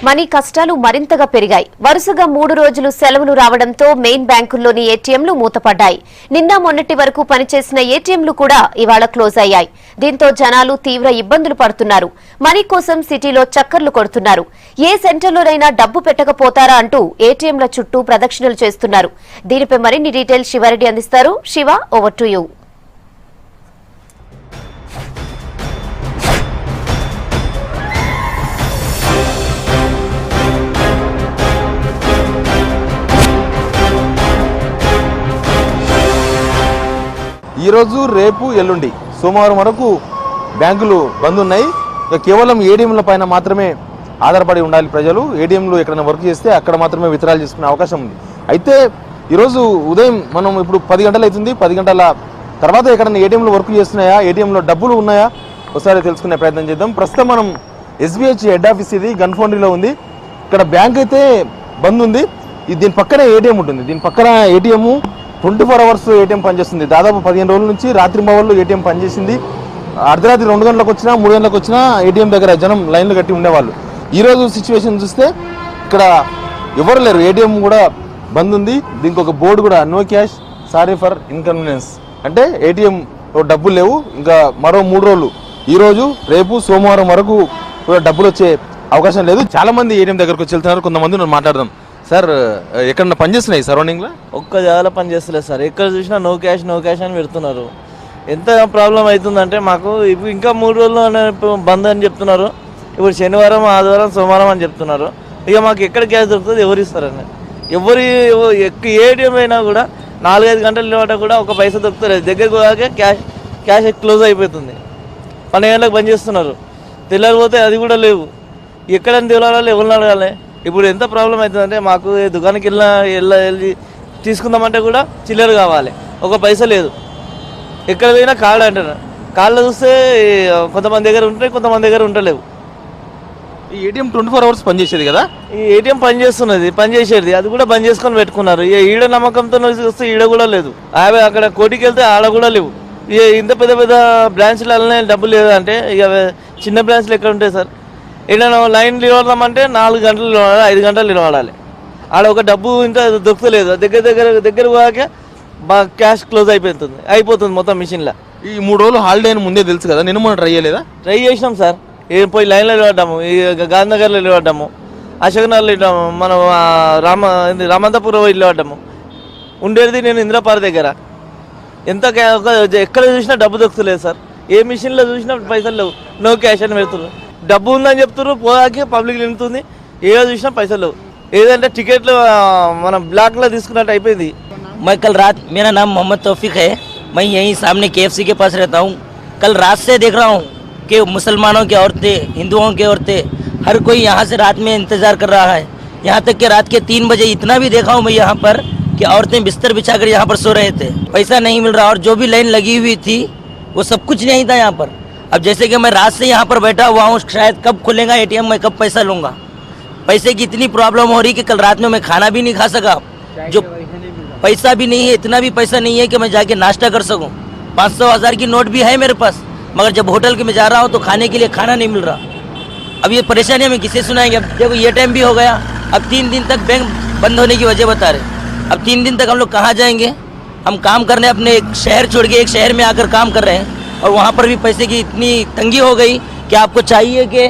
Money కష్టాలు మరింతగా పెరిగాయి. వరుసగా 3 రోజులు సెలవులు రావడంతో మెయిన్ బ్యాంకుల్లోని ఏటీఎంలు మూతపడ్డాయి. నిన్న మొన్నటి వరకు పనిచేసిన ఏటీఎంలు కూడా ఇవాళ క్లోజ్ అయ్యాయి. దీంతో జనాలు తీవ్ర ఇబ్బందులు పడుతున్నారు. మనీ కోసం సిటీలో చక్కర్లు కొడుతున్నారు. ఏ సెంటర్లోనైనా డబ్బు పెట్టకపోతారా అంటూ ఏటీఎంల చుట్టూ ప్రదక్షిణలు చేస్తున్నారు. దీనిపై మరిన్ని డీటెయిల్స్ శివారెడ్డి అందిస్తారు. Shiva, over to you. ఈరోజు రేపు ఎల్లుండి సోమవారం వరకు బ్యాంకులు బంద్ ఉన్నాయి. కేవలం ఏటీఎంల పైన మాత్రమే ఆధారపడి ఉండాలి ప్రజలు. ఏటీఎంలు ఎక్కడైనా వర్క్ చేస్తే అక్కడ మాత్రమే విత్డ్రాల్ చేసుకునే అవకాశం ఉంది. అయితే ఈరోజు ఉదయం మనం ఇప్పుడు 10 గంటలు అవుతుంది. 10 గంటల తర్వాత ఎక్కడైనా ఏటీఎంలు వర్క్ చేస్తున్నాయా, ఏటీఎంలో డబ్బులు ఉన్నాయా ఒకసారి తెలుసుకునే ప్రయత్నం చేద్దాం. ప్రస్తుతం మనం ఎస్బీహెచ్ హెడ్ ఆఫీస్ ఇది గన్ఫౌండరీలో ఉంది. ఇక్కడ బ్యాంక్ అయితే బంద్ ఉంది. దీని పక్కనే ఏటీఎం ఉంటుంది. దీని పక్కన ఏటీఎం 24 అవర్స్ ఏటీఎం పనిచేస్తుంది. దాదాపు 15 రోజుల నుంచి రాత్రి మావళ్ళు ఏటీఎం పనిచేసింది. అర్ధరాత్రి 2 గంటలకు వచ్చినా 3 గంటలకు వచ్చినా ఏటీఎం దగ్గర జనం లైన్లు కట్టి ఉండేవాళ్ళు. ఈరోజు సిచ్యువేషన్ చూస్తే ఇక్కడ ఎవరు లేరు, ఏటీఎం కూడా బంద్ ఉంది. దీనికి ఒక బోర్డు కూడా, no cash, sorry for inconvenience, అంటే ఏటీఎం డబ్బులు లేవు. ఇంకా మరో 3 రోజులు, ఈరోజు రేపు సోమవారం వరకు కూడా డబ్బులు వచ్చే అవకాశం లేదు. చాలా మంది ఏటీఎం దగ్గరకు వచ్చి వెళ్తున్నారు. కొంతమంది మాట్లాడదాం. సార్, ఎక్కడన్నా పనిచేస్తున్నాయి సరౌండింగ్లో? ఒక్క జాగాలో పనిచేస్తలేదు సార్. ఎక్కడ చూసినా నో క్యాష్ అని పెడుతున్నారు. ఎంత ప్రాబ్లం అవుతుందంటే మాకు ఇప్పుడు ఇంకా 3 రోజులు బంద్ అని చెప్తున్నారు. ఇప్పుడు శనివారం, ఆదివారం, సోమవారం అని చెప్తున్నారు. ఇక మాకు ఎక్కడ క్యాష్ దొరుకుతుంది, ఎవరు ఇస్తారని. ఏటీఎం అయినా కూడా 4-5 గంటలు నిలబడ్డా కూడా ఒక పైసా దొరుకుతలేదు. దగ్గరకు పోయాక క్యాష్ క్లోజ్ అయిపోతుంది. 12 గంటలకు బంద్ చేస్తున్నారు. తెల్లారిపోతే అది కూడా లేవు. ఎక్కడని తెలాలి, ఎవరిని అడగాలి? ఇప్పుడు ఎంత ప్రాబ్లం అవుతుందంటే మాకు దుకాణానికి వెళ్ళి తీసుకుందామంటే కూడా చిల్లర కావాలి, ఒక పైసా లేదు. ఎక్కడ పోయినా కార్డు అంటారు. కార్డులో చూస్తే కొంతమంది దగ్గర ఉంటాయి, కొంతమంది దగ్గర ఉండలేవు. ఈ ఏటీఎం 24 అవర్స్ పనిచేసేది కదా? ఈ ఏటీఎం పనిచేసేది అది కూడా బంద్ చేసుకొని పెట్టుకున్నారు. ఈడ నమ్మకంతో వస్తే ఈడ కూడా లేదు. అక్కడ కోటికి వెళ్తే ఆడ కూడా లేవు. ఇంత పెద్ద పెద్ద బ్రాంచ్లనే డబ్బులు లేదంటే ఇక చిన్న బ్రాంచ్లు ఎక్కడ ఉంటాయి సార్? ఏదైనా లైన్ నిలబడదామంటే 4 గంటలు నిలబడాలి, 5 గంటలు నిలబడాలి. ఆడ ఒక డబ్బు ఇంత దొరుకుతలేదు. దగ్గర పోయాక బాగా క్యాష్ క్లోజ్ అయిపోతుంది మొత్తం మిషన్లో. ఈ 3 రోజులు హాలిడే అని ముందే తెలుసు కదా, నేను మనం ట్రై చేసినాం సార్. పోయి లైన్లో నిలబడ్డాము, గాంధీనగర్లో నిలబడ్డాము, అశోక్నగర్లో నిలబడ్డాము, మనం రామంతపురం నిలబడ్డాము. ఉండేది నేను ఇంద్రపార దగ్గర. ఎక్కడ చూసినా డబ్బు దొరుకుతలేదు సార్. ఏ మిషన్లో చూసినా పైసలు లేవు, నో క్యాష్ అని పెడుతున్నారు. డబ్బు ఉందని చెప్తున్నారు, పోయాకే పబ్లిక్ నిండుతుంది. ఏదో చూసినా పైసలు లేవు. ఏదంటే టికెట్లు మనం బ్లాక్లో తీసుకున్నట్టు అయిపోయింది. मैं कल रात, मेरा नाम मोहम्मद तौफीक है, मैं यहीं सामने KFC के पास रहता हूँ. कल रात से देख रहा हूँ कि मुसलमानों की औरतें, हिंदुओं की औरतें, हर कोई यहाँ से रात में इंतज़ार कर रहा है. यहाँ तक कि रात के 3 बजे इतना भी देखा हूँ मैं यहाँ पर कि औरतें बिस्तर बिछाकर यहाँ पर सो रहे थे. पैसा नहीं मिल रहा और जो भी लाइन लगी हुई थी वो सब कुछ नहीं था यहाँ पर. अब जैसे कि मैं रात से यहाँ पर बैठा हुआ हूँ, शायद कब खुलेगा ATM, मैं कब पैसा लूँगा. पैसे की इतनी प्रॉब्लम हो रही कि कल रात में मैं खाना भी नहीं खा सका. जो पैसा भी नहीं है, इतना भी पैसा नहीं है कि मैं जाके नाश्ता कर सकूं. 500-1000 की नोट भी है मेरे पास, मगर जब होटल के में जा रहा हूं तो खाने के लिए खाना नहीं मिल रहा. अब ये परेशानी हमें किसे सुनाएंगे? अब देखो ये टाइम भी हो गया. अब 3 दिन तक बैंक बंद होने की वजह बता रहे. अब 3 दिन तक हम लोग कहाँ जाएंगे? हम काम करने अपने एक शहर छोड़ के एक शहर में आकर काम कर रहे हैं और वहाँ पर भी पैसे की इतनी तंगी हो गई कि आपको चाहिए कि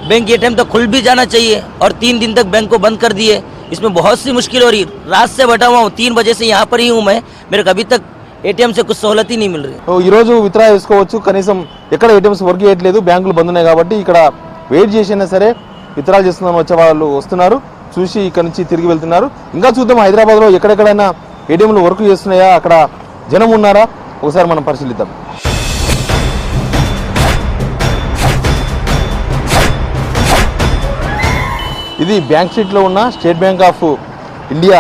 बैंक ये टाइम तक खुल भी जाना चाहिए और 3 दिन तक बैंक को बंद कर दिए. इसमें बहुत सी मुश्किल हो रही. रात से बैठा हुआ हूँ, 3 बजे से यहाँ पर ही हूँ मैं. मेरे को अभी तक ATM से कुछ सहूलत ही नहीं मिल रही. ఈ రోజు విత్డ్రా చేసుకోవచ్చు. కనీసం ఎక్కడ ATMs వర్క్ చేయట్లేదు, బ్యాంకులు బంద్ ఉన్నాయి కాబట్టి ఇక్కడ వెయిట్ చేసినా సరే విత్డ్రాల్ చేస్తున్నాం వచ్చే వాళ్ళు వస్తున్నారు, చూసి ఇక్కడ నుంచి తిరిగి వెళ్తున్నారు. ఇంకా చూద్దాం హైదరాబాద్లో ఎక్కడెక్కడైనా ATMలు వర్క్ చేస్తున్నాయా, అక్కడ జనం ఉన్నారా ఒకసారి మనం పరిశీలిద్దాం. ఇది బ్యాంక్ స్ట్రీట్లో ఉన్న state bank of India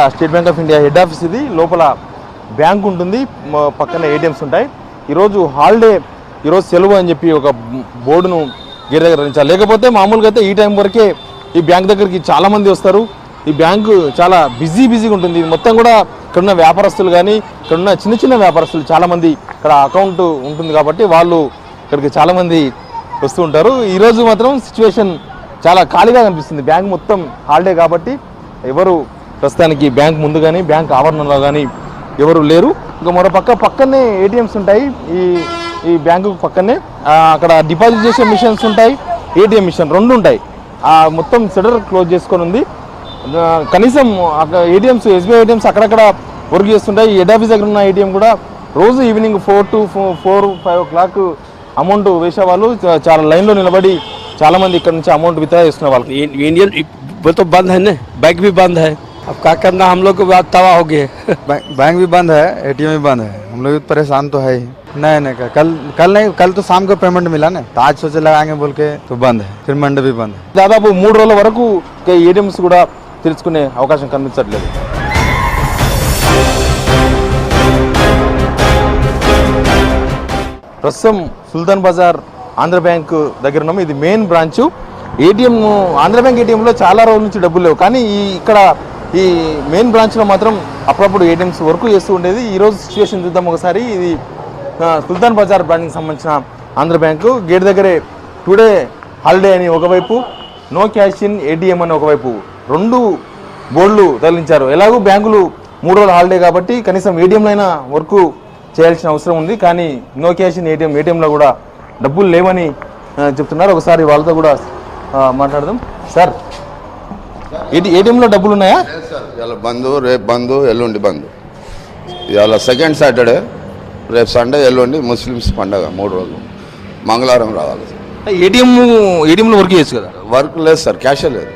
head office. ఇది లోపల బ్యాంక్ ఉంటుంది, పక్కన ATMs ఉంటాయి. ఈరోజు హాలిడే, ఈరోజు సెలవు అని చెప్పి ఒక బోర్డును గేట్ దగ్గర రంచాలి. లేకపోతే మామూలుగా అయితే ఈ టైం వరకే ఈ బ్యాంక్ దగ్గరికి చాలామంది వస్తారు. ఈ బ్యాంకు చాలా బిజీగా ఉంటుంది. ఇది మొత్తం కూడా ఇక్కడున్న వ్యాపారస్తులు కానీ ఇక్కడున్న చిన్న వ్యాపారస్తులు చాలామంది ఇక్కడ అకౌంట్ ఉంటుంది కాబట్టి వాళ్ళు ఇక్కడికి చాలామంది వస్తూ ఉంటారు. ఈరోజు మాత్రం సిచ్యువేషన్ చాలా ఖాళీగా కనిపిస్తుంది. బ్యాంక్ మొత్తం హాలిడే కాబట్టి ఎవరు ప్రస్తుతానికి బ్యాంక్ ముందు కానీ బ్యాంక్ ఆవరణలో కానీ ఎవరు లేరు. ఇంకా మరో పక్కనే ఏటీఎంస్ ఉంటాయి. ఈ బ్యాంకు పక్కనే అక్కడ డిపాజిట్ చేసే మిషన్స్ ఉంటాయి, ఏటీఎం మిషన్ రెండు ఉంటాయి. మొత్తం షట్టర్ క్లోజ్ చేసుకొని ఉంది. కనీసం ఏటీఎంస్ ఎస్బీఐ ఏటీఎంస్ అక్కడక్కడ వర్క్ చేస్తుంటాయి. ఈ హెడ్ ఆఫీస్ దగ్గర ఉన్న ఏటీఎం కూడా రోజు ఈవినింగ్ 4 to 5 o'clock అమౌంట్ వేసేవాళ్ళు చాలా లైన్లో నిలబడి చాలా మంది ఇక్కడ నుంచి అమౌంట్ విత్డ్రా చేస్తున్న వాళ్ళు. इंडियन वो तो बंद है ना, बैंक भी बंद है। अब क्या करना, हम लोग को बात तवा हो गए। बैंक भी बंद है, एटीएम भी बंद है, हम लोग भी परेशान तो है ही। नहीं कल तो शाम को पेमेंट मिला ना, तो आज सोचे लगाएंगे बोल के तो बंद है, फिर मंडे भी बंद है। దాదాపు 3 రోజుల వరకు ఏటీఎంస్ కూడా తెరుచుకునే అవకాశం కనిపించట్లేదు. ప్రస్తుతం సుల్తాన్ బజార్ ఆంధ్ర బ్యాంక్ దగ్గర ఉన్నాము. ఇది main branch. ATM Andhra bank ఏటీఎంలో చాలా రోజుల నుంచి డబ్బులు లేవు, కానీ ఇక్కడ ఈ మెయిన్ బ్రాంచ్లో మాత్రం అప్పుడప్పుడు ఏటీఎంస్ వర్క్ చేస్తూ ఉండేది. ఈరోజు సిచ్యువేషన్ చూద్దాం ఒకసారి. ఇది సుల్తాన్ బజార్ బ్రాంచ్కి సంబంధించిన ఆంధ్ర బ్యాంకు. గేట్ దగ్గరే టుడే హాలిడే అని ఒకవైపు, నో క్యాష్ ఇన్ ఏటీఎం అని ఒకవైపు, రెండు బోర్డులు తరలించారు. ఎలాగూ బ్యాంకులు 3 రోజుల హాలిడే కాబట్టి కనీసం ఏటీఎంలో అయినా వర్క్ చేయాల్సిన అవసరం ఉంది. కానీ నో క్యాష్ ఇన్ ఏటీఎంలో కూడా డబ్బులు లేవని చెప్తున్నారు. ఒకసారి వాళ్ళతో కూడా మాట్లాడదాం. సార్, ఏటీఎంలో డబ్బులు ఉన్నాయా? ఇవాళ బంద్, రేపు బంద్, ఎల్లుండి బంద్. ఇవాళ సెకండ్ సాటర్డే, రేపు సండే, ఎల్లుండి ముస్లిమ్స్ పండగ 3 రోజులు. మంగళవారం రావాలి. ఏటీఎంలో వర్క్ చేయొచ్చు కదా? వర్క్ లేదు సార్, క్యాషే లేదు,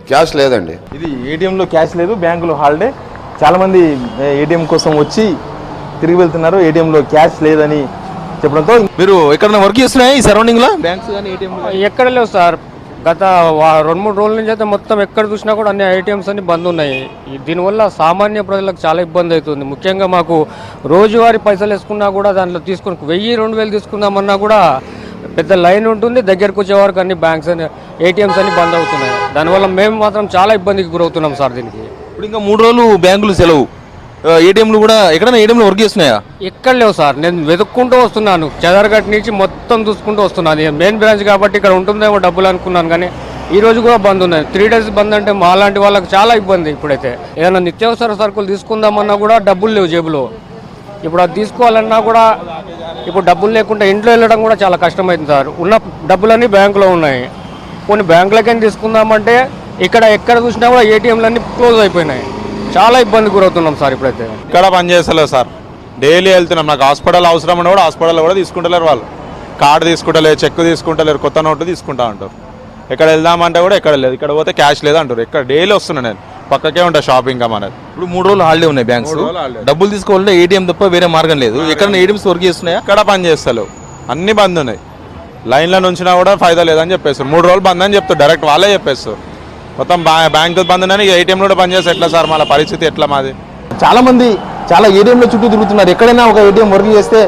క్యాష్ లేదండి. ఇది ఏటీఎంలో క్యాష్ లేదు, బ్యాంకులో హాలిడే. చాలామంది ఏటీఎం కోసం వచ్చి తిరిగి వెళ్తున్నారు. ఏటీఎంలో క్యాష్ లేదని చెప్పడంతో మీరు ఎక్కడైనా వర్క్ చేస్తున్నాయి ఈ సరౌండింగ్లో? బ్యాంక్స్ కానీ ఏటీఎం ఎక్కడ లేవు సార్. గత 2-3 రోజుల నుంచి అయితే మొత్తం ఎక్కడ చూసినా కూడా అన్ని ఐటీఎంస్ అన్ని బంద్ ఉన్నాయి. దీనివల్ల సామాన్య ప్రజలకు చాలా ఇబ్బంది అవుతుంది. ముఖ్యంగా మాకు రోజువారీ పైసలు వేసుకున్నా కూడా దాంట్లో తీసుకుని 1000-2000 తీసుకుందామన్నా కూడా పెద్ద లైన్ ఉంటుంది. దగ్గరకు వచ్చే వరకు అన్ని బ్యాంక్స్ అని ఏటీఎంస్ అన్ని బంద్ అవుతున్నాయి. దానివల్ల మేము మాత్రం చాలా ఇబ్బందికి గురవుతున్నాం సార్ దీనికి. ఇప్పుడు ఇంకా 3 రోజులు బ్యాంకులు సెలవు. ఏటీఎంలు కూడా ఎక్కడైనా ఏటీఎంలో వర్క్ చేస్తున్నాయా? ఎక్కడ లేవు సార్. నేను వెతుక్కుంటూ వస్తున్నాను, చెదరగట్ నుంచి మొత్తం చూసుకుంటూ వస్తున్నాను. మెయిన్ బ్రాంచ్ కాబట్టి ఇక్కడ ఉంటుందేమో డబ్బులు అనుకున్నాను, కానీ ఈ రోజు కూడా బంద్ ఉన్నాయి. 3 days బంద్ అంటే మా లాంటి వాళ్ళకి చాలా ఇబ్బంది. ఇప్పుడైతే ఏదైనా నిత్యావసర సరుకులు తీసుకుందామన్నా కూడా డబ్బులు లేవు జేబులో. ఇప్పుడు అది తీసుకోవాలన్నా కూడా ఇప్పుడు డబ్బులు లేకుండా ఇంట్లో వెళ్ళడం కూడా చాలా కష్టమైంది సార్. ఉన్న డబ్బులన్నీ బ్యాంకులో ఉన్నాయి. కొన్ని బ్యాంకులకైనా తీసుకుందామంటే ఎక్కడ చూసినా కూడా ఏటీఎంలన్నీ క్లోజ్ అయిపోయినాయి. చాలా ఇబ్బంది గురవుతున్నాం సార్ ఇప్పుడైతే. ఇక్కడ పని చేస్తలేవు సార్, డైలీ వెళ్తున్నాం. నాకు హాస్పిటల్ అవసరం అని కూడా హాస్పిటల్లో కూడా తీసుకుంటలేరు వాళ్ళు. కార్డు తీసుకుంటలేరు, చెక్ తీసుకుంటలేరు, కొత్త నోటు తీసుకుంటా అంటారు. ఎక్కడ వెళ్దామంటే కూడా ఎక్కడ లేదు, ఇక్కడ పోతే క్యాష్ లేదు అంటారు. ఎక్కడ డైలీ వస్తున్నా నేను, పక్కకే ఉంటా షాపింగ్ అనేది. ఇప్పుడు 3 రోజులు హాలిడే ఉన్నాయి బ్యాంక్స్. డబ్బులు తీసుకోవాలంటే ఏటీఎం తప్ప వేరే మార్గం లేదు. ఎక్కడ ఏటీఎంస్ వర్క్ చేస్తున్నాయా? ఇక్కడ పని చేస్తలేవు, అన్ని బంద్ ఉన్నాయి. లైన్లో నుంచినా కూడా ఫైదా లేదని చెప్పేస్తారు. 3 రోజులు బంద్ అని చెప్తారు, డైరెక్ట్ వాళ్ళే చెప్పేస్తారు. మొత్తం బ్యాంకులు బంద్ అని ఏటీఎంలో కూడా పని చేస్తే ఎట్లా సార్? మన పరిస్థితి ఎట్లా మాది? చాలా మంది చాలా ఏటీఎంలో చుట్టూ తిరుగుతున్నారు. ఎక్కడైనా ఒక ఏటీఎం వర్క్ చేస్తే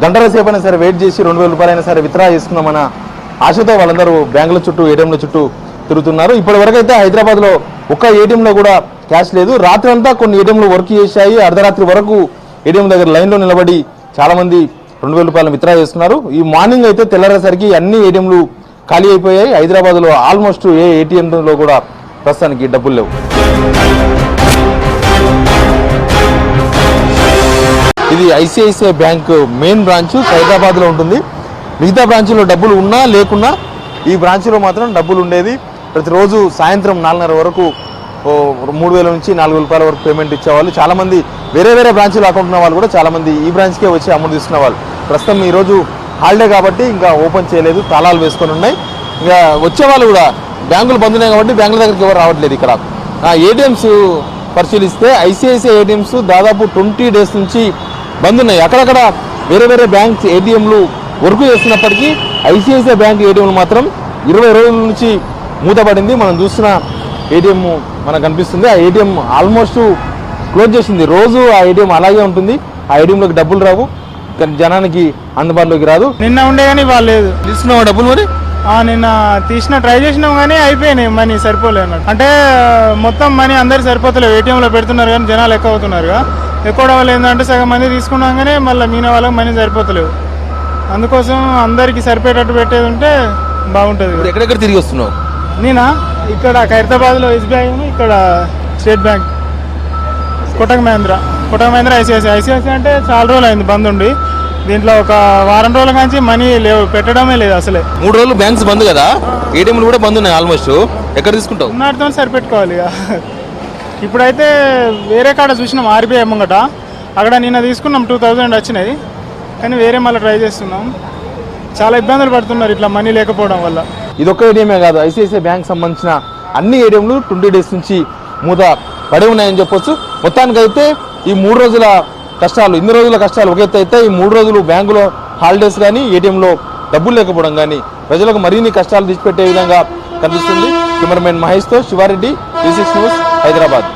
గంటల సేపు అయినా సరే వెయిట్ చేసి 2000 రూపాయలు అయినా సరే విత్డ్రా చేసుకుందామన్న ఆశతో వాళ్ళందరూ బ్యాంకుల చుట్టూ ఏటీఎంల చుట్టూ తిరుగుతున్నారు. ఇప్పటి వరకు అయితే హైదరాబాద్లో ఒక్క ఏటీఎంలో కూడా క్యాష్ లేదు. రాత్రి అంతా కొన్ని ఏటీఎంలు వర్క్ చేశాయి. అర్ధరాత్రి వరకు ఏటీఎం దగ్గర లైన్లో నిలబడి చాలా మంది 2000 రూపాయలు విత్డ్రా చేస్తున్నారు. ఈ మార్నింగ్ అయితే తెల్లరేసరికి అన్ని ఏటీఎంలు ఖాళీ అయిపోయాయి. హైదరాబాద్లో ఆల్మోస్ట్ ఏ ఏటీఎంలో కూడా ప్రస్తుతానికి డబ్బులు లేవు. ఇది ఐసిఐసిఐ బ్యాంక్ మెయిన్ బ్రాంచ్ హైదరాబాద్లో ఉంటుంది. మిగతా బ్రాంచ్లో డబ్బులు ఉన్నా లేకున్నా ఈ బ్రాంచ్లో మాత్రం డబ్బులు ఉండేది. ప్రతిరోజు సాయంత్రం 4:30 వరకు 3000 నుంచి 4000 రూపాయల వరకు పేమెంట్ ఇచ్చేవాళ్ళు. చాలామంది వేరే బ్రాంచ్లో అకౌంట్ ఉన్న వాళ్ళు కూడా చాలామంది ఈ బ్రాంచ్కే వచ్చి అమౌంట్ తీసుకున్న వాళ్ళు. ప్రస్తుతం ఈరోజు హాలిడే కాబట్టి ఇంకా ఓపెన్ చేయలేదు, తాళాలు వేసుకొని ఉన్నాయి. ఇంకా వచ్చేవాళ్ళు కూడా బ్యాంకులు బంద్ ఉన్నాయి కాబట్టి బ్యాంకుల దగ్గరికి ఎవరు రావట్లేదు. ఇక్కడ ఏటీఎంస్ పరిశీలిస్తే ఐసిఐసిఐ ఏటీఎంస్ దాదాపు 20 days నుంచి బంద్ ఉన్నాయి. అక్కడక్కడ వేరే బ్యాంక్స్ ఏటీఎంలు వర్క్ చేస్తున్నప్పటికీ ఐసిఐసిఐ బ్యాంక్ ఏటీఎంలు మాత్రం 20 రోజుల నుంచి మూతపడింది. మనం చూస్తున్న ఏటీఎం మనకు కనిపిస్తుంది. ఆ ఏటీఎం ఆల్మోస్ట్ క్లోజ్ చేసింది. రోజు ఆ ఏటీఎం అలాగే ఉంటుంది. ఆ ఏటీఎంలోకి డబ్బులు రావు, కానీ జనానికి అందుబాటులోకి రాదు. నిన్న ఉండే కానీ వాళ్ళు లేదు. తీసుకున్నావా డబ్బులు? మరి నిన్న ట్రై చేసినాం కానీ అయిపోయినాయి, మనీ సరిపోలేదు అన్నట్టు. అంటే మొత్తం మనీ అందరికి సరిపోతలేవు. ఏటీఎంలో పెడుతున్నారు కానీ జనాలు ఎక్కువ అవుతున్నారు. ఎక్కువ వల్ల ఏంటంటే సగం మంది తీసుకున్నాం కానీ మళ్ళీ మిగిలిన వాళ్ళకి మనీ సరిపోతలేవు. అందుకోసం అందరికి సరిపోయేటట్టు పెట్టేది ఉంటే బాగుంటుంది. ఎక్కడెక్కడ తిరిగి వస్తున్నావు? నేనా ఇక్కడ ఖైరతాబాద్లో ఎస్బీఐ, ఇక్కడ state bank, Kotak Mahindra ICICI అంటే చాలా రోజులు అయింది బంద్ ఉండి. దీంట్లో ఒక వారం రోజుల నుంచి మనీ లేవు, పెట్టడమే లేదు అసలే. 3 రోజులు బ్యాంక్స్ బంద్ కదా, ఏటీఎంలు కూడా బంద్ ఉన్నాయి ఆల్మోస్ట్. ఎక్కడ తీసుకుంటావు? ఉన్నటితో సరిపెట్టుకోవాలి ఇక. ఇప్పుడైతే వేరే కాడ చూసినాం ఆర్బీఐ ముంగట, అక్కడ నిన్న తీసుకున్నాం 2000 వచ్చినాయి, కానీ వేరే మళ్ళీ ట్రై చేస్తున్నాం. చాలా ఇబ్బందులు పడుతున్నారు ఇట్లా మనీ లేకపోవడం వల్ల. ఇదొక్క ఏటీఎమే కాదు, ఐసిఐసిఐ బ్యాంక్ సంబంధించిన అన్ని ఏటీఎంలు 20 డేస్ నుంచి మూత పడి ఉన్నాయని చెప్పొచ్చు. మొత్తానికైతే ఈ 3 రోజుల కష్టాలు, ఇన్ని రోజుల కష్టాలు ఒక ఎత్తు అయితే, ఈ 3 రోజులు బ్యాంకులో హాలిడేస్ కానీ ఏటీఎంలో డబ్బులు లేకపోవడం కానీ ప్రజలకు మరిన్ని కష్టాలు తెచ్చిపెట్టే విధంగా కనిపిస్తుంది. కెమెరామెన్ మహేష్తో శివారెడ్డి, V6 న్యూస్, హైదరాబాద్.